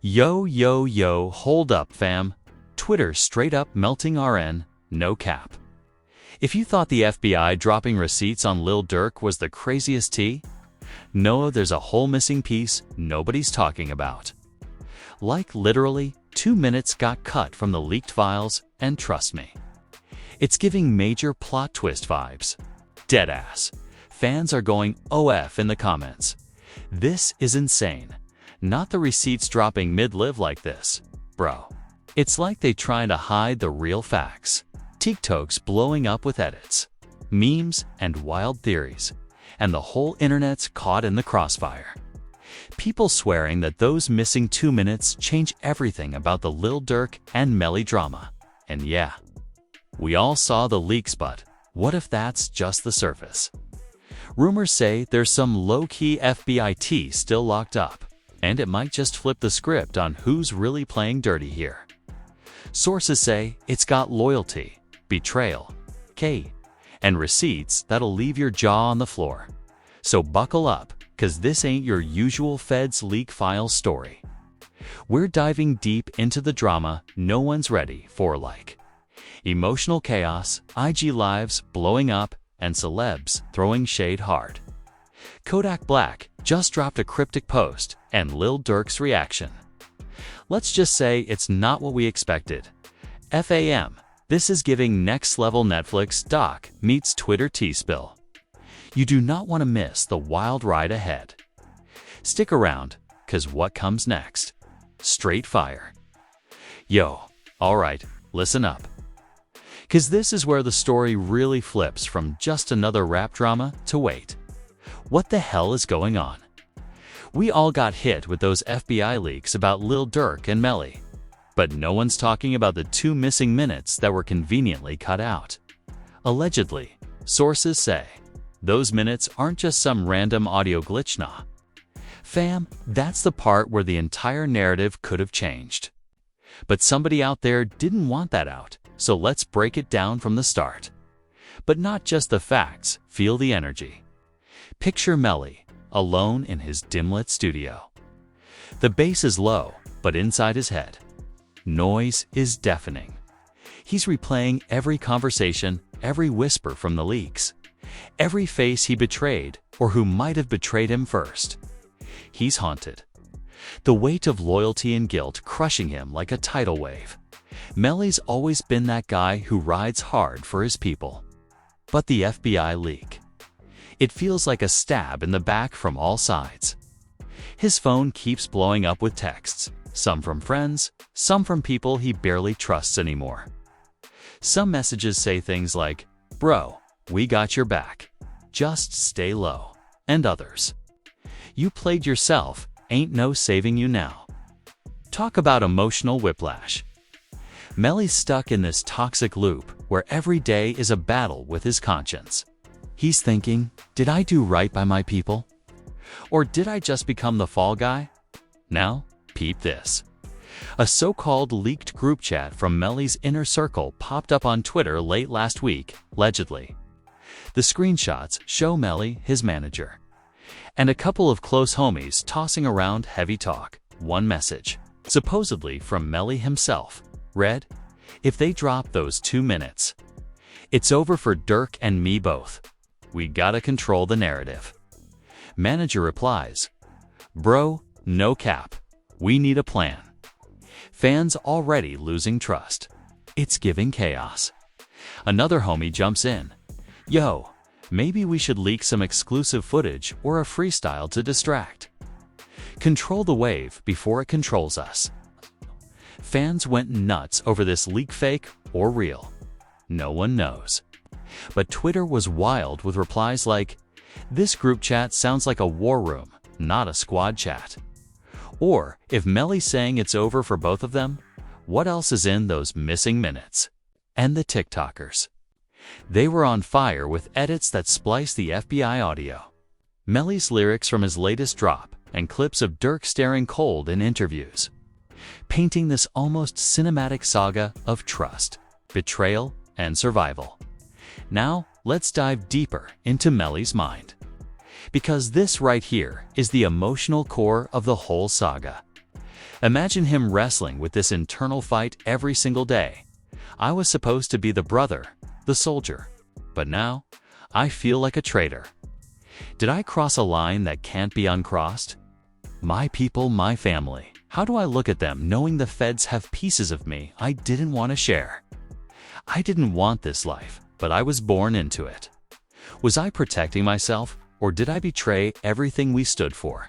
Yo, yo, yo, hold up, fam. Twitter straight up melting RN, no cap. If you thought the FBI dropping receipts on Lil Durk was the craziest tea, no, there's a whole missing piece nobody's talking about. Like literally, 2 minutes got cut from the leaked files, and trust me, it's giving major plot twist vibes. Deadass. Fans are going OF in the comments. This is insane. Not the receipts dropping mid-live like this, bro. It's like they trying to hide the real facts. TikTok's blowing up with edits, memes, and wild theories, and the whole internet's caught in the crossfire. People swearing that those missing 2 minutes change everything about the Lil Durk and Melly drama. And yeah, we all saw the leaks, but what if that's just the surface? Rumors say there's some low-key FBI tea still locked up, and it might just flip the script on who's really playing dirty here. Sources say it's got loyalty, betrayal, and receipts that'll leave your jaw on the floor. So buckle up, cause this ain't your usual Feds leak file story. We're diving deep into the drama no one's ready for, like emotional chaos, IG lives blowing up, and celebs throwing shade hard. Kodak Black just dropped a cryptic post, and Lil Durk's reaction. Let's just say it's not what we expected. FAM, this is giving next-level Netflix doc meets Twitter tea spill. You do not want to miss the wild ride ahead. Stick around, cause what comes next? Straight fire. Yo, alright, listen up. Cause this is where the story really flips from just another rap drama to wait. What the hell is going on? We all got hit with those FBI leaks about Lil Durk and Melly, but no one's talking about the 2 missing minutes that were conveniently cut out. Allegedly, sources say, those minutes aren't just some random audio glitch, nah. Fam, that's the part where the entire narrative could have changed. But somebody out there didn't want that out, so let's break it down from the start. But not just the facts, feel the energy. Picture Melly, alone in his dim-lit studio. The bass is low, but inside his head, noise is deafening. He's replaying every conversation, every whisper from the leaks, every face he betrayed or who might have betrayed him first. He's haunted. The weight of loyalty and guilt crushing him like a tidal wave. Melly's always been that guy who rides hard for his people. But the FBI leak. It feels like a stab in the back from all sides. His phone keeps blowing up with texts, some from friends, some from people he barely trusts anymore. Some messages say things like, "Bro, we got your back. Just stay low." And others, "You played yourself, ain't no saving you now." Talk about emotional whiplash. Melly's stuck in this toxic loop where every day is a battle with his conscience. He's thinking, did I do right by my people? Or did I just become the fall guy? Now, peep this. A so-called leaked group chat from Melly's inner circle popped up on Twitter late last week, allegedly. The screenshots show Melly, his manager, and a couple of close homies tossing around heavy talk. One message, supposedly from Melly himself, read, "If they drop those 2 minutes, it's over for Durk and me both. We gotta control the narrative." Manager replies, "Bro, no cap. We need a plan." Fans already losing trust. It's giving chaos. Another homie jumps in. "Yo, maybe we should leak some exclusive footage or a freestyle to distract. Control the wave before it controls us." Fans went nuts over this leak, fake or real. No one knows. But Twitter was wild with replies like, "This group chat sounds like a war room, not a squad chat." Or, if Melly's saying it's over for both of them, what else is in those missing minutes? And the TikTokers. They were on fire with edits that spliced the FBI audio, Melly's lyrics from his latest drop, and clips of Durk staring cold in interviews, painting this almost cinematic saga of trust, betrayal, and survival. Now, let's dive deeper into Melly's mind. Because this right here is the emotional core of the whole saga. Imagine him wrestling with this internal fight every single day. I was supposed to be the brother, the soldier, but now I feel like a traitor. Did I cross a line that can't be uncrossed? My people, my family. How do I look at them knowing the feds have pieces of me I didn't want to share? I didn't want this life, but I was born into it. Was I protecting myself, or did I betray everything we stood for?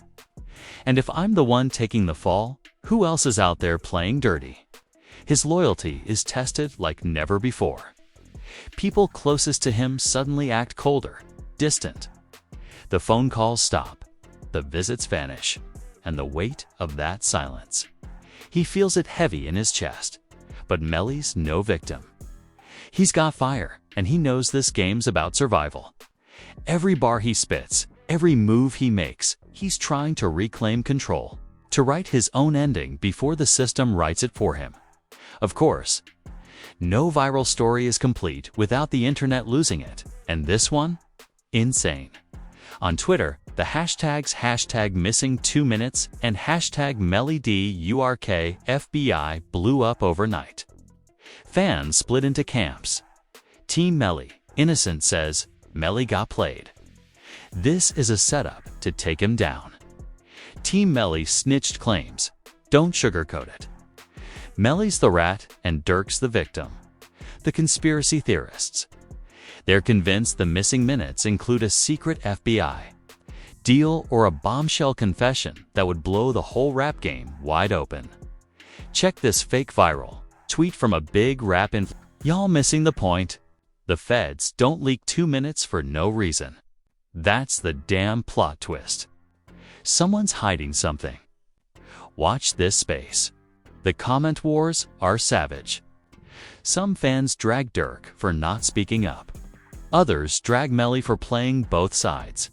And if I'm the one taking the fall, who else is out there playing dirty? His loyalty is tested like never before. People closest to him suddenly act colder, distant. The phone calls stop, the visits vanish, and the weight of that silence. He feels it heavy in his chest, but Melly's no victim. He's got fire, and he knows this game's about survival. Every bar he spits, every move he makes, he's trying to reclaim control, to write his own ending before the system writes it for him. Of course, no viral story is complete without the internet losing it, and this one? Insane. On Twitter, the hashtags #missing2minutes and #MellyDurk blew up overnight. Fans split into camps. Team Melly, innocent, says, Melly got played. This is a setup to take him down. Team Melly snitched claims. Don't sugarcoat it. Melly's the rat and Durk's the victim. The conspiracy theorists. They're convinced the missing minutes include a secret FBI deal or a bombshell confession that would blow the whole rap game wide open. Check this fake viral tweet from a big rap Y'all missing the point. The feds don't leak 2 minutes for no reason. That's the damn plot twist. Someone's hiding something. Watch this space. The comment wars are savage. Some fans drag Durk for not speaking up. Others drag Melly for playing both sides.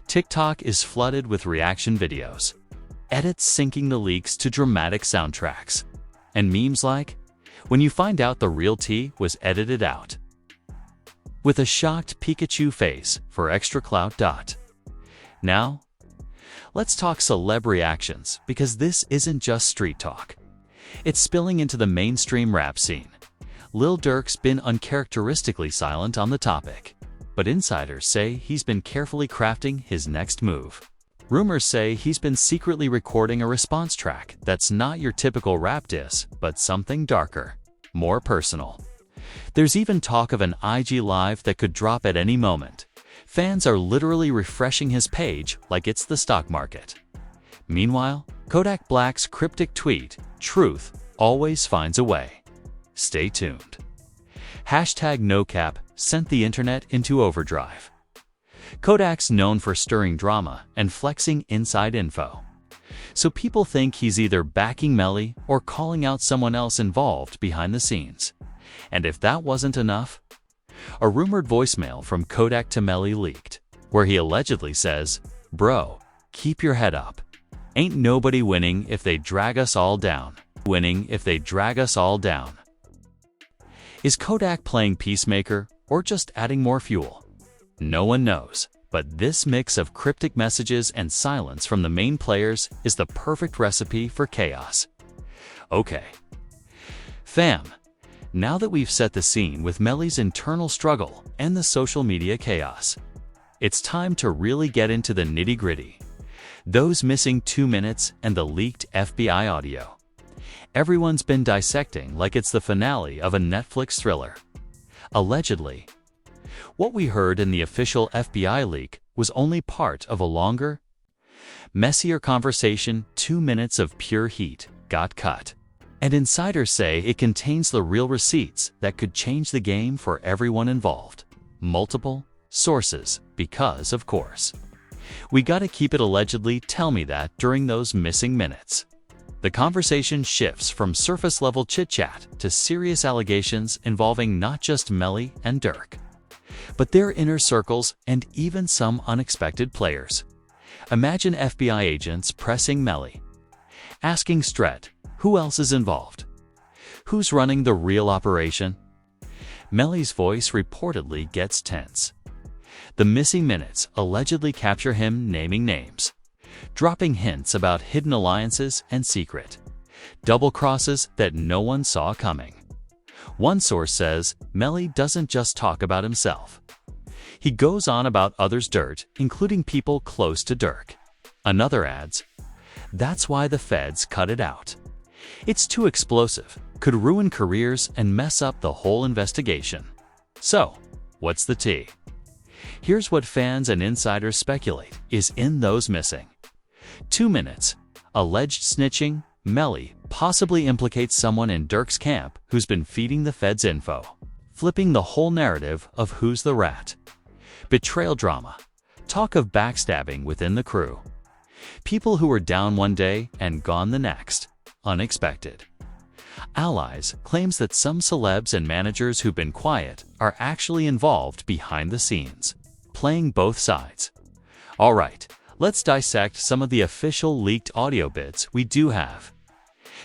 TikTok is flooded with reaction videos, edits syncing the leaks to dramatic soundtracks, and memes like, when you find out the real tea was edited out, with a shocked Pikachu face for extra clout. Now, let's talk celeb reactions, because this isn't just street talk. It's spilling into the mainstream rap scene. Lil Durk's been uncharacteristically silent on the topic, but insiders say he's been carefully crafting his next move. Rumors say he's been secretly recording a response track that's not your typical rap diss, but something darker, more personal. There's even talk of an IG Live that could drop at any moment. Fans are literally refreshing his page like it's the stock market. Meanwhile, Kodak Black's cryptic tweet, "Truth always finds a way." Stay tuned. #NoCap sent the internet into overdrive. Kodak's known for stirring drama and flexing inside info. So people think he's either backing Melly or calling out someone else involved behind the scenes. And if that wasn't enough, a rumored voicemail from Kodak to Melly leaked, where he allegedly says, "Bro, keep your head up. Ain't nobody winning if they drag us all down. Winning if they drag us all down." Is Kodak playing peacemaker or just adding more fuel? No one knows, but this mix of cryptic messages and silence from the main players is the perfect recipe for chaos. Okay, fam, now that we've set the scene with Melly's internal struggle and the social media chaos, it's time to really get into the nitty-gritty. Those missing 2 minutes and the leaked FBI audio. Everyone's been dissecting like it's the finale of a Netflix thriller. Allegedly, what we heard in the official FBI leak was only part of a longer, messier conversation. 2 minutes of pure heat got cut. And insiders say it contains the real receipts that could change the game for everyone involved. Multiple sources, because, of course, we gotta keep it allegedly. Tell me that during those missing minutes. The conversation shifts from surface-level chit-chat to serious allegations involving not just Melly and Durk, but their inner circles and even some unexpected players. Imagine FBI agents pressing Melly, asking Stret, who else is involved? Who's running the real operation? Melly's voice reportedly gets tense. The missing minutes allegedly capture him naming names. dropping hints about hidden alliances and secret double crosses that no one saw coming. One source says Melly doesn't just talk about himself. He goes on about others' dirt, including people close to Durk. Another adds, "That's why the feds cut it out. It's too explosive, could ruin careers and mess up the whole investigation." So, what's the tea? Here's what fans and insiders speculate is in those missing 2 minutes. Alleged snitching. Melly possibly implicates someone in Durk's camp who's been feeding the feds info, flipping the whole narrative of who's the rat. Betrayal drama. Talk of backstabbing within the crew. People who were down one day and gone the next. Unexpected. Allies claims that some celebs and managers who've been quiet are actually involved behind the scenes, playing both sides. All right, let's dissect some of the official leaked audio bits we do have,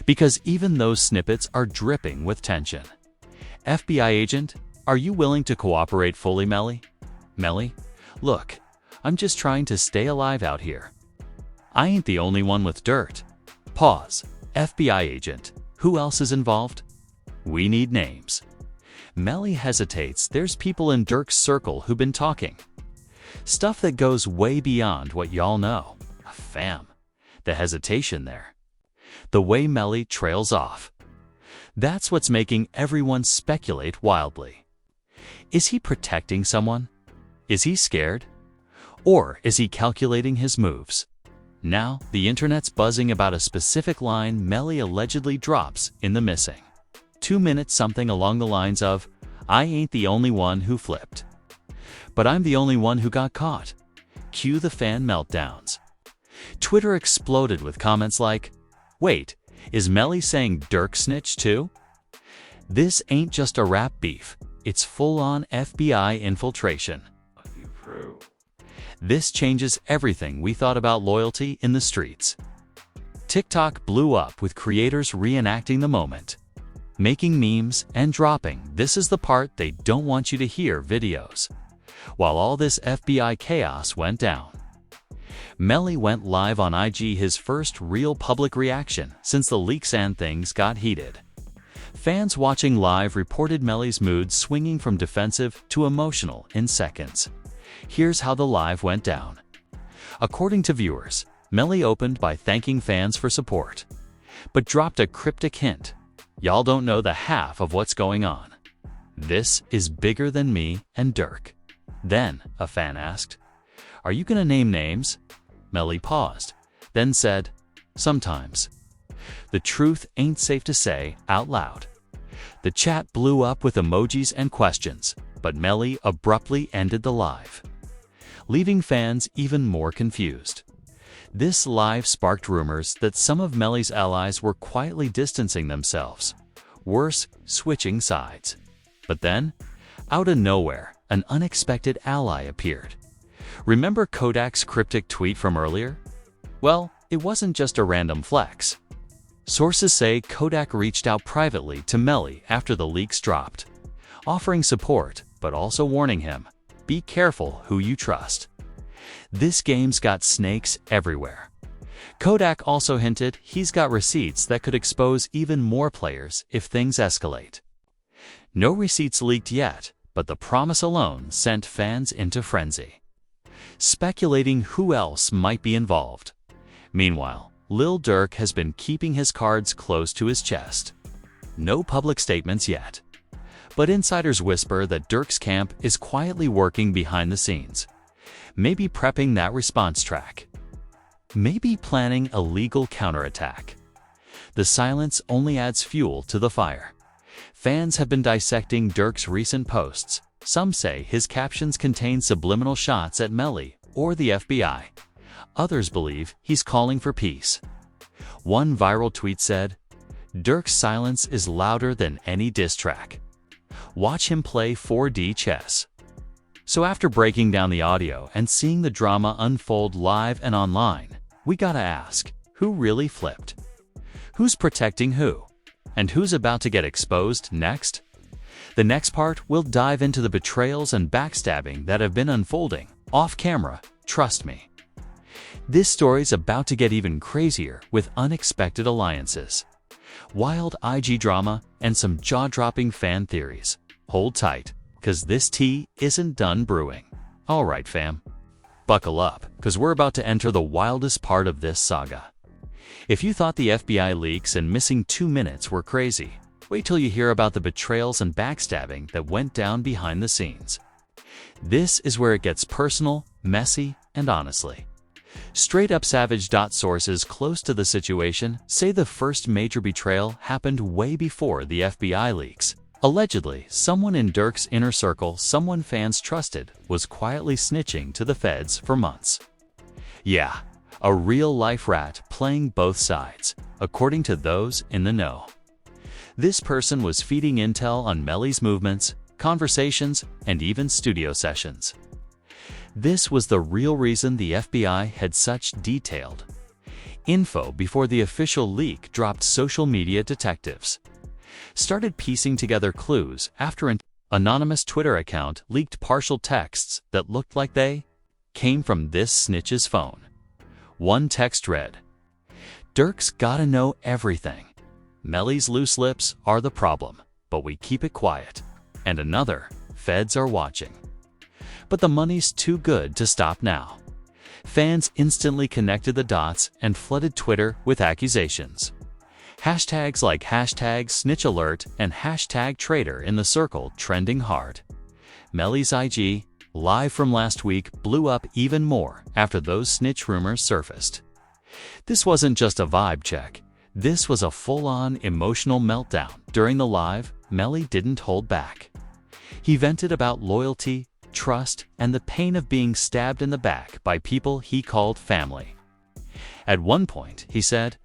because even those snippets are dripping with tension. FBI agent, are you willing to cooperate fully, Melly? Melly, look, I'm just trying to stay alive out here. I ain't the only one with dirt. Pause. FBI agent, who else is involved? We need names. Melly hesitates. There's people in Durk's circle who've been talking. Stuff that goes way beyond what y'all know. Fam. The hesitation there. The way Melly trails off. That's what's making everyone speculate wildly. Is he protecting someone? Is he scared? Or is he calculating his moves? Now, the internet's buzzing about a specific line Melly allegedly drops in the missing 2 minutes, something along the lines of, "I ain't the only one who flipped, but I'm the only one who got caught." Cue the fan meltdowns. Twitter exploded with comments like, "Wait, is Melly saying Durk snitched too? This ain't just a rap beef, it's full-on FBI infiltration." This changes everything we thought about loyalty in the streets. TikTok blew up with creators reenacting the moment, making memes and dropping "this is the part they don't want you to hear" videos. While all this FBI chaos went down, Melly went live on IG, his first real public reaction since the leaks and things got heated. Fans watching live reported Melly's mood swinging from defensive to emotional in seconds. Here's how the live went down. According to viewers, Melly opened by thanking fans for support, but dropped a cryptic hint. "Y'all don't know the half of what's going on. This is bigger than me and Durk." Then, a fan asked, "Are you gonna name names?" Melly paused, then said, "Sometimes. The truth ain't safe to say out loud." The chat blew up with emojis and questions, but Melly abruptly ended the live, leaving fans even more confused. This live sparked rumors that some of Melly's allies were quietly distancing themselves, worse, switching sides. But then, out of nowhere, an unexpected ally appeared. Remember Kodak's cryptic tweet from earlier? Well, it wasn't just a random flex. Sources say Kodak reached out privately to Melly after the leaks dropped, offering support but also warning him, "Be careful who you trust. This game's got snakes everywhere." Kodak also hinted he's got receipts that could expose even more players if things escalate. No receipts leaked yet, but the promise alone sent fans into frenzy, speculating who else might be involved. Meanwhile, Lil Durk has been keeping his cards close to his chest. No public statements yet, but insiders whisper that Durk's camp is quietly working behind the scenes, maybe prepping that response track, maybe planning a legal counterattack. The silence only adds fuel to the fire. Fans have been dissecting Durk's recent posts. Some say his captions contain subliminal shots at Melly or the FBI. Others believe he's calling for peace. One viral tweet said, "Durk's silence is louder than any diss track. Watch him play 4D chess." So after breaking down the audio and seeing the drama unfold live and online, we gotta ask, who really flipped? Who's protecting who? And who's about to get exposed next? The next part, we'll dive into the betrayals and backstabbing that have been unfolding off camera, trust me. This story's about to get even crazier with unexpected alliances, wild IG drama, and some jaw-dropping fan theories. Hold tight, cause this tea isn't done brewing. Alright fam, buckle up, cause we're about to enter the wildest part of this saga. If you thought the FBI leaks and missing 2 minutes were crazy, wait till you hear about the betrayals and backstabbing that went down behind the scenes. This is where it gets personal, messy, and honestly. Straight up savage. Sources close to the situation say the first major betrayal happened way before the FBI leaks. Allegedly, someone in Durk's inner circle, someone fans trusted, was quietly snitching to the feds for months. Yeah, a real-life rat playing both sides, according to those in the know. This person was feeding intel on Melly's movements, conversations, and even studio sessions. This was the real reason the FBI had such detailed info before the official leak dropped. Social media detectives started piecing together clues after an anonymous Twitter account leaked partial texts that looked like they came from this snitch's phone. One text read, "Durk's gotta know everything. Melly's loose lips are the problem, but we keep it quiet." And another, "Feds are watching. But the money's too good to stop now." Fans instantly connected the dots and flooded Twitter with accusations. Hashtags like #SnitchAlert and #Traitor in the circle trending hard. Melly's IG, live from last week, blew up even more after those snitch rumors surfaced. This wasn't just a vibe check. This was a full-on emotional meltdown. During the live, Melly didn't hold back. He vented about loyalty, trust, and the pain of being stabbed in the back by people he called family. At one point, he said,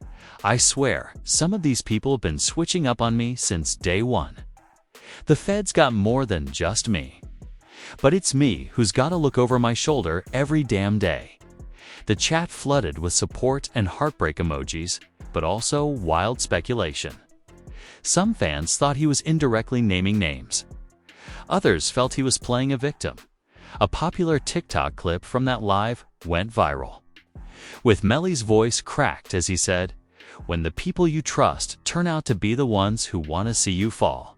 "I swear, some of these people have been switching up on me since day one. The feds got more than just me. But it's me who's got to look over my shoulder every damn day." The chat flooded with support and heartbreak emojis, but also wild speculation. Some fans thought he was indirectly naming names. Others felt he was playing a victim. A popular TikTok clip from that live went viral, with Melly's voice cracked as he said, "When the people you trust turn out to be the ones who want to see you fall."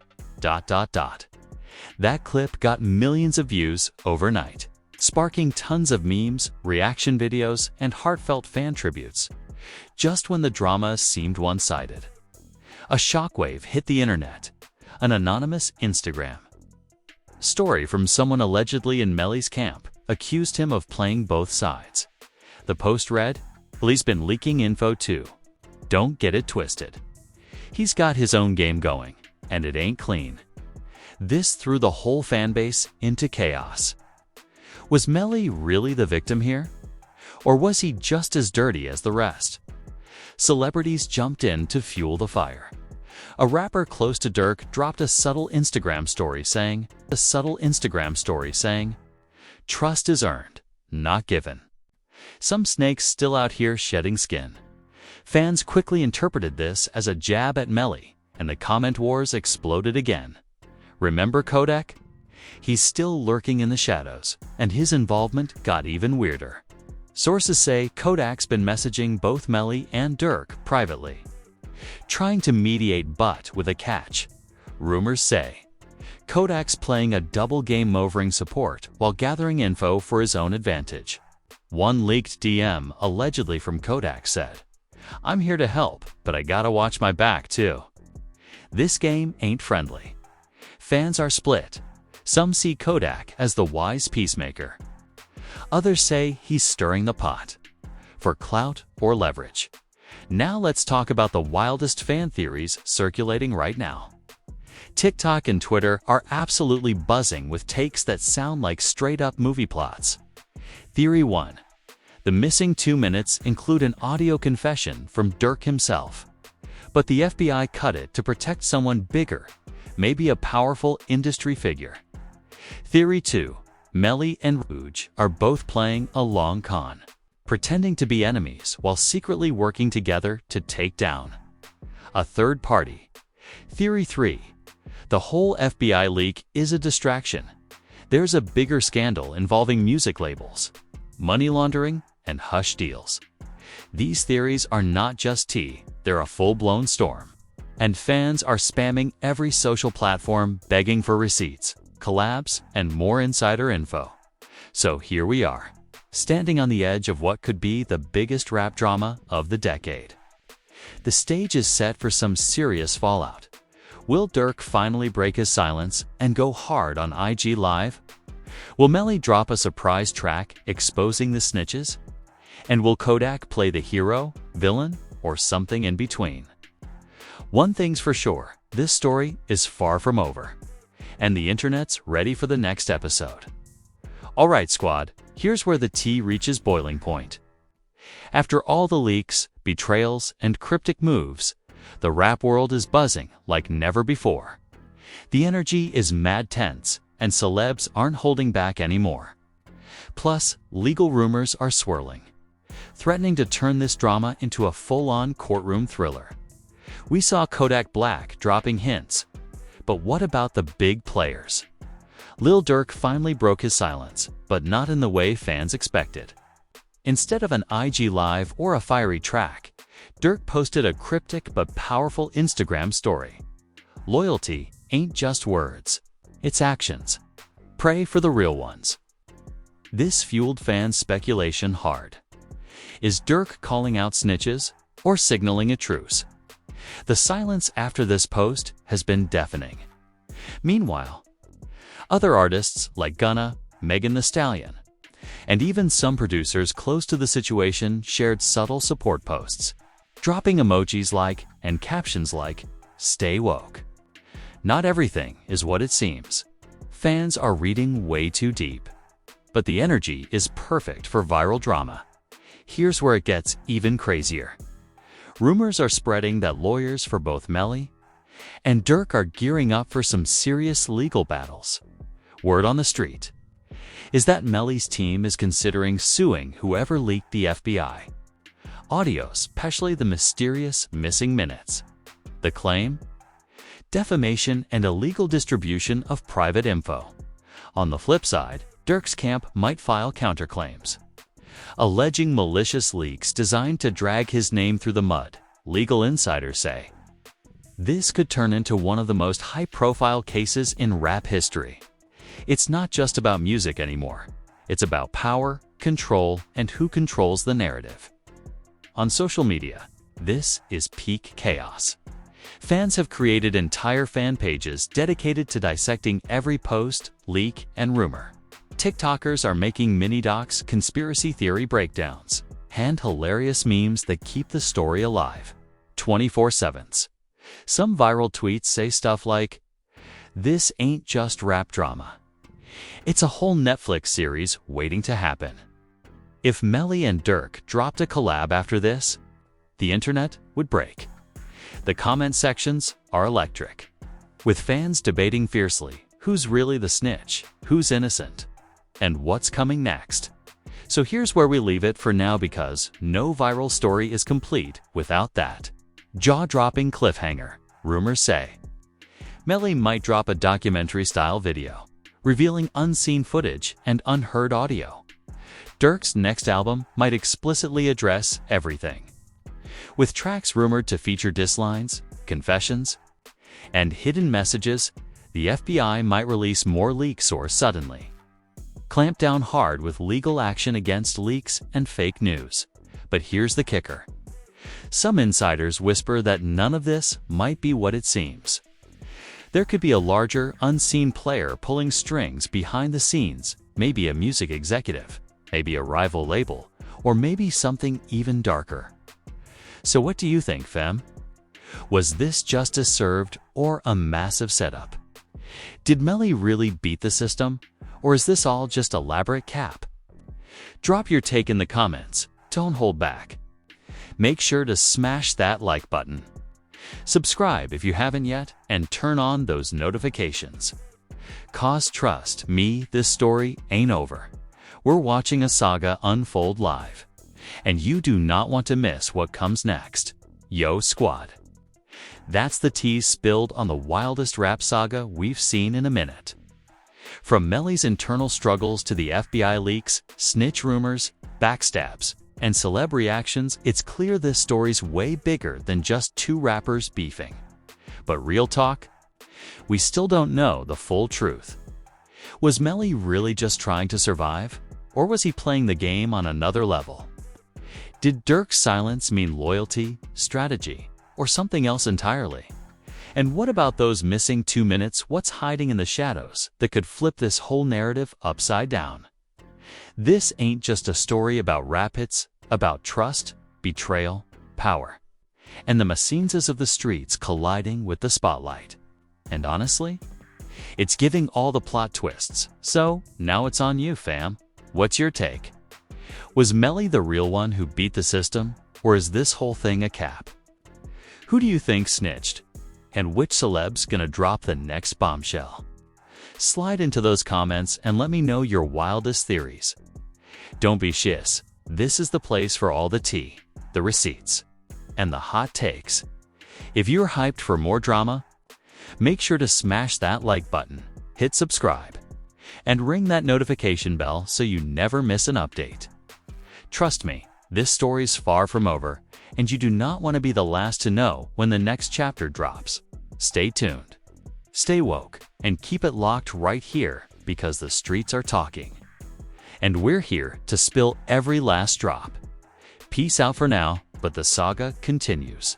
That clip got millions of views overnight, sparking tons of memes, reaction videos, and heartfelt fan tributes, just when the drama seemed one-sided. A shockwave hit the internet. An anonymous Instagram story from someone allegedly in Melly's camp accused him of playing both sides. The post read, "He's been leaking info too. Don't get it twisted. He's got his own game going, and it ain't clean." This threw the whole fanbase into chaos. Was Melly really the victim here? Or was he just as dirty as the rest? Celebrities jumped in to fuel the fire. A rapper close to Durk dropped a subtle Instagram story saying, "Trust is earned, not given." Some snakes still out here shedding skin. Fans quickly interpreted this as a jab at Melly, and the comment wars exploded again. Remember Kodak? He's still lurking in the shadows, and his involvement got even weirder. Sources say Kodak's been messaging both Melly and Durk privately, trying to mediate, but with a catch. Rumors say Kodak's playing a double game, offering support while gathering info for his own advantage. One leaked DM allegedly from Kodak said, "I'm here to help, but I gotta watch my back too." This game ain't friendly. Fans are split. Some see Kodak as the wise peacemaker. Others say he's stirring the pot for clout or leverage. Now let's talk about the wildest fan theories circulating right now. TikTok and Twitter are absolutely buzzing with takes that sound like straight-up movie plots. Theory 1. The missing 2 minutes include an audio confession from Durk himself, but the FBI cut it to protect someone bigger, maybe a powerful industry figure. Theory 2. Melly and Rouge are both playing a long con, pretending to be enemies while secretly working together to take down a third party. Theory 3. The whole FBI leak is a distraction. There's a bigger scandal involving music labels, money laundering, and hush deals. These theories are not just tea, they're a full-blown storm. And fans are spamming every social platform begging for receipts, collabs, and more insider info. So here we are, standing on the edge of what could be the biggest rap drama of the decade. The stage is set for some serious fallout. Will Durk finally break his silence and go hard on IG Live? Will Melly drop a surprise track exposing the snitches? And will Kodak play the hero, villain, or something in between? One thing's for sure, this story is far from over. And the internet's ready for the next episode. Alright squad, here's where the tea reaches boiling point. After all the leaks, betrayals, and cryptic moves, the rap world is buzzing like never before. The energy is mad tense, and celebs aren't holding back anymore. Plus, legal rumors are swirling, threatening to turn this drama into a full-on courtroom thriller. We saw Kodak Black dropping hints, but what about the big players? Lil Durk finally broke his silence, but not in the way fans expected. Instead of an IG Live or a fiery track, Durk posted a cryptic but powerful Instagram story. Loyalty ain't just words, it's actions. Pray for the real ones. This fueled fans' speculation hard. Is Durk calling out snitches or signaling a truce? The silence after this post has been deafening. Meanwhile, other artists like Gunna, Megan Thee Stallion, and even some producers close to the situation shared subtle support posts, dropping emojis like and captions like, "Stay woke." Not everything is what it seems. Fans are reading way too deep. But the energy is perfect for viral drama. Here's where it gets even crazier. Rumors are spreading that lawyers for both Melly and Durk are gearing up for some serious legal battles. Word on the street is that Melly's team is considering suing whoever leaked the FBI audio, especially the mysterious missing minutes. The claim? Defamation and illegal distribution of private info. On the flip side, Durk's camp might file counterclaims, alleging malicious leaks designed to drag his name through the mud, legal insiders say. This could turn into one of the most high-profile cases in rap history. It's not just about music anymore. It's about power, control, and who controls the narrative. On social media, this is peak chaos. Fans have created entire fan pages dedicated to dissecting every post, leak, and rumor. TikTokers are making mini-docs, conspiracy theory breakdowns, and hilarious memes that keep the story alive. 24/7. Some viral tweets say stuff like, "This ain't just rap drama. It's a whole Netflix series waiting to happen." If Melly and Durk dropped a collab after this, the internet would break. The comment sections are electric, with fans debating fiercely who's really the snitch, who's innocent, and what's coming next. So here's where we leave it for now because no viral story is complete without that jaw-dropping cliffhanger. Rumors say Melly might drop a documentary-style video, revealing unseen footage and unheard audio. Durk's next album might explicitly address everything, with tracks rumored to feature diss lines, confessions, and hidden messages. The FBI might release more leaks or suddenly clamp down hard with legal action against leaks and fake news. But here's the kicker. Some insiders whisper that none of this might be what it seems. There could be a larger, unseen player pulling strings behind the scenes, maybe a music executive, maybe a rival label, or maybe something even darker. So what do you think, fam? Was this justice served or a massive setup? Did Melly really beat the system, or is this all just elaborate cap? Drop your take in the comments. Don't hold back. Make sure to smash that like button. Subscribe if you haven't yet, and turn on those notifications. 'Cause trust me, this story ain't over. We're watching a saga unfold live, and you do not want to miss what comes next. Yo squad. That's the tea spilled on the wildest rap saga we've seen in a minute. From Melly's internal struggles to the FBI leaks, snitch rumors, backstabs, and celeb reactions, it's clear this story's way bigger than just two rappers beefing. But real talk? We still don't know the full truth. Was Melly really just trying to survive? Or was he playing the game on another level? Did Durk's silence mean loyalty, strategy, or something else entirely? And what about those missing 2 minutes? What's hiding in the shadows that could flip this whole narrative upside down? This ain't just a story about rap hits, about trust, betrayal, power, and the machines of the streets colliding with the spotlight. And honestly, it's giving all the plot twists. So now it's on you, fam. What's your take? Was Melly the real one who beat the system, or is this whole thing a cap? Who do you think snitched? And which celeb's gonna drop the next bombshell? Slide into those comments and let me know your wildest theories. Don't be shiz. This is the place for all the tea, the receipts, and the hot takes. If you're hyped for more drama, make sure to smash that like button, hit subscribe, and ring that notification bell so you never miss an update. Trust me, this story's far from over, and you do not want to be the last to know when the next chapter drops. Stay tuned, stay woke, and keep it locked right here because the streets are talking. And we're here to spill every last drop. Peace out for now, but the saga continues.